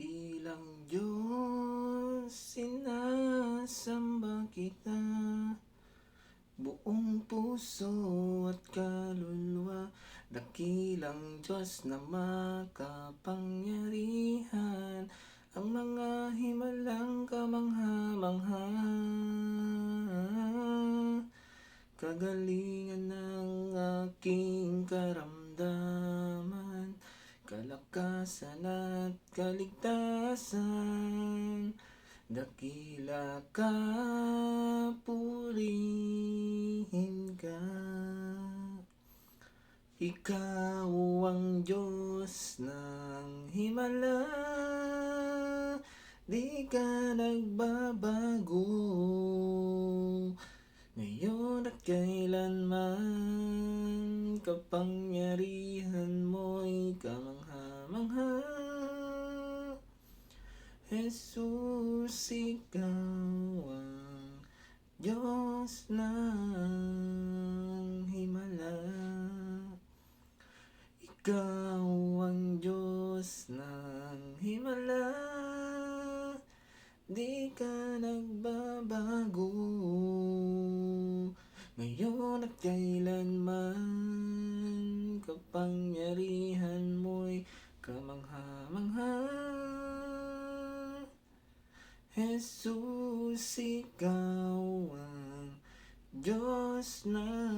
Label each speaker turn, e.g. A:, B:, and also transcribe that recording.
A: Dakilang Diyos, sinasamba kita, buong puso at kaluluwa. Dakilang Diyos na makapangyarihan, ang mga himalang kamangha-mangha. Kagalingan ng aking karamdaman, kalakasan at kaligtasan. Dakila ka, purihin ka. Ikaw ang Diyos ng himala, di ka nagbabago, ngayon at kailanman. Kapangyarihan mo'y kamangha-mangha. Jesus, ikaw ang Diyos ng himala. Ikaw ang Diyos ng himala, di ka nagbabago, ngayon at kailanman. Kapangyarihan mo'y kamangha-mangha. Jesus, ikaw ang Diyos ng